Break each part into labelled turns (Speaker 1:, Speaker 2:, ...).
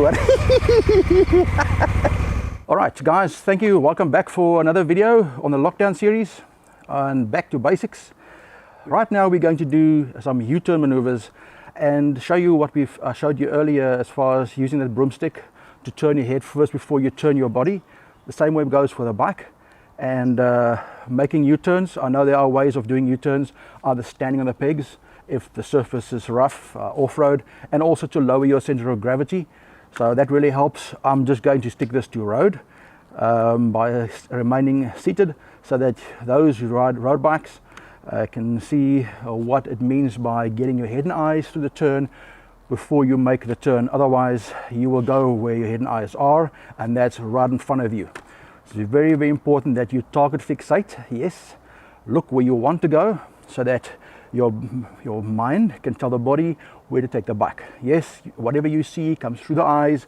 Speaker 1: one. All right, guys, thank you. Welcome back for another video on the lockdown series and back to basics. Right now we're going to do some U-turn maneuvers and show you what we've showed you earlier as far as using that broomstick to turn your head first before you turn your body. The same way goes for the bike. And making U-turns, I know there are ways of doing U-turns, either standing on the pegs if the surface is rough, off-road, and also to lower your center of gravity. So that really helps. I'm just going to stick this to road by remaining seated so that those who ride road bikes can see what it means by getting your head and eyes to the turn before you make the turn. Otherwise you will go where your head and eyes are, and that's right in front of you. So it's very, very important that you target fixate. Yes, look where you want to go so that your mind can tell the body where to take the bike. Yes, whatever you see comes through the eyes.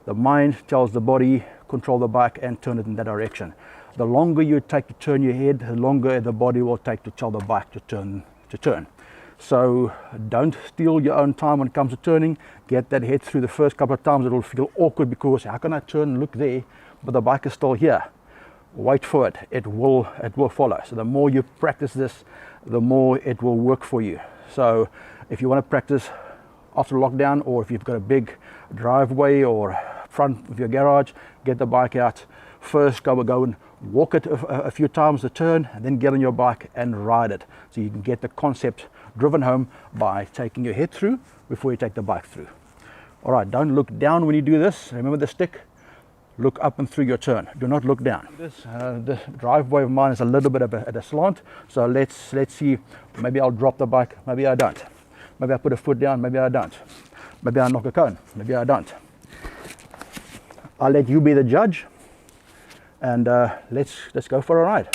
Speaker 1: The mind tells the body, control the bike and turn it in that direction. The longer you take to turn your head, the longer the body will take to tell the bike to turn. So don't steal your own time when it comes to turning. Get that head through. The first couple of times it'll feel awkward because how can I turn and look there, but the bike is still here. Wait for it. It will follow. So the more you practice this, the more it will work for you. So if you want to practice after lockdown, or if you've got a big driveway or front of your garage, get the bike out. First go and walk it a few times, the turn, and then get on your bike and ride it. So you can get the concept driven home by taking your head through before you take the bike through. All right, don't look down when you do this. Remember the stick. Look up and through your turn. Do not look down. The driveway of mine is a little bit at a slant. So let's see. Maybe I'll drop the bike. Maybe I don't. Maybe I put a foot down. Maybe I don't. Maybe I knock a cone. Maybe I don't. I'll let you be the judge. And let's go for a ride.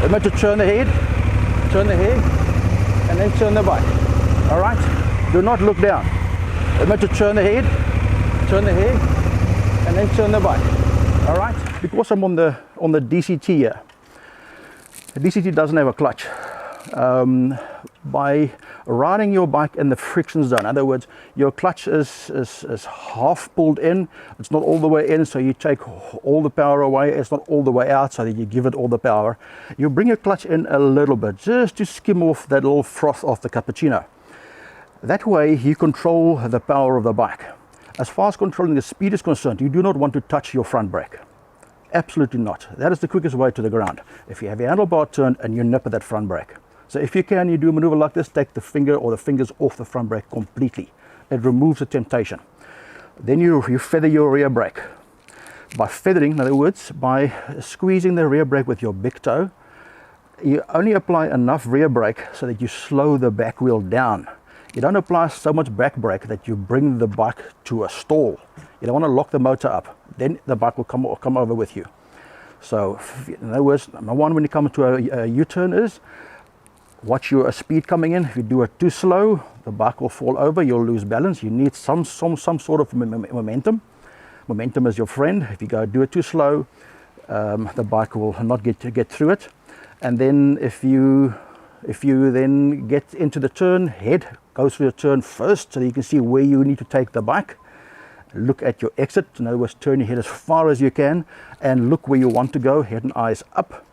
Speaker 1: Remember to turn the head, and then turn the bike. All right, do not look down. Remember to turn the head, and then turn the bike. All right, because I'm on the DCT here. The DCT doesn't have a clutch. By riding your bike in the friction zone, in other words, your clutch is half pulled in. It's not all the way in, so you take all the power away. It's not all the way out, so that you give it all the power. You bring your clutch in a little bit, just to skim off that little froth off the cappuccino. That way you control the power of the bike. As far as controlling the speed is concerned, you do not want to touch your front brake. Absolutely not. That is the quickest way to the ground. If you have your handlebar turned and you nip at that front brake. So if you can, you do a maneuver like this, take the finger or the fingers off the front brake completely. It removes the temptation. Then you feather your rear brake. By feathering, in other words, by squeezing the rear brake with your big toe, you only apply enough rear brake so that you slow the back wheel down. You don't apply so much back brake that you bring the bike to a stall. You don't want to lock the motor up. Then the bike will come over with you. So in other words, number one when you come to a U-turn is watch your speed coming in. If you do it too slow, the bike will fall over. You'll lose balance. You need some sort of momentum. Momentum is your friend. If you go do it too slow, the bike will not get through it. And then if you then get into the turn, head goes through the turn first, so that you can see where you need to take the bike. Look at your exit. In other words, turn your head as far as you can and look where you want to go. Head and eyes up.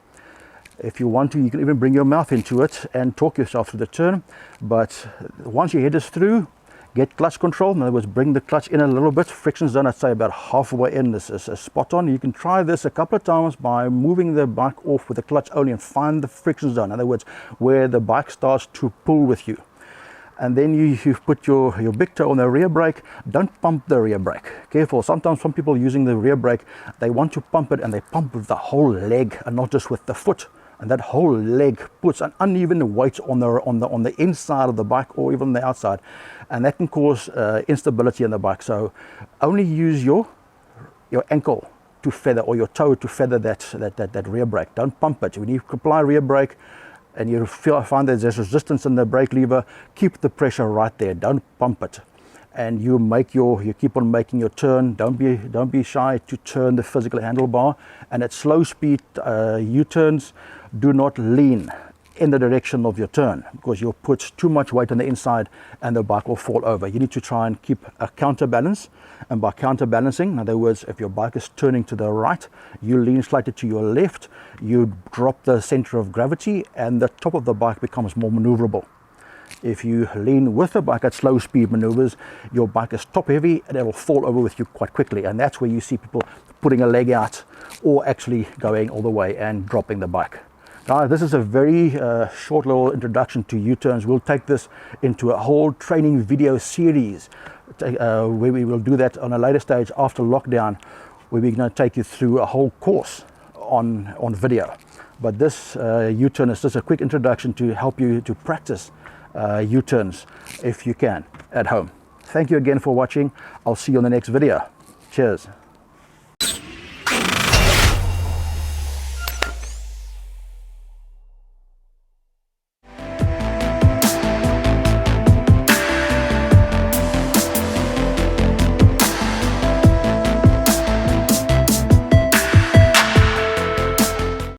Speaker 1: If you want to, you can even bring your mouth into it and talk yourself through the turn. But once your head is through, get clutch control. In other words, bring the clutch in a little bit. Friction zone, I'd say about halfway in is spot on. You can try this a couple of times by moving the bike off with the clutch only and find the friction zone. In other words, where the bike starts to pull with you. And then you put your big toe on the rear brake. Don't pump the rear brake. Careful. Sometimes some people using the rear brake, they want to pump it and they pump with the whole leg and not just with the foot. And that whole leg puts an uneven weight on the inside of the bike or even the outside, and that can cause instability in the bike. So only use your ankle to feather, or your toe to feather that rear brake. Don't pump it. When you apply rear brake and you find that there's resistance in the brake lever, keep the pressure right there. Don't pump it. And you keep on making your turn. Don't be shy to turn the physical handlebar. And at slow speed U-turns, do not lean. in the direction of your turn, because you'll put too much weight on the inside and the bike will fall over. You need to try and keep a counterbalance, and by counterbalancing, in other words, if your bike is turning to the right, you lean slightly to your left, you drop the center of gravity and the top of the bike becomes more maneuverable. If you lean with the bike at slow speed maneuvers, your bike is top heavy and it'll fall over with you quite quickly, and that's where you see people putting a leg out or actually going all the way and dropping the bike. Guys, this is a very short little introduction to U-turns. We'll take this into a whole training video series where we will do that on a later stage after lockdown, where we're going to take you through a whole course on video. But this U-turn is just a quick introduction to help you to practice U-turns if you can at home. Thank you again for watching. I'll see you on the next video. Cheers.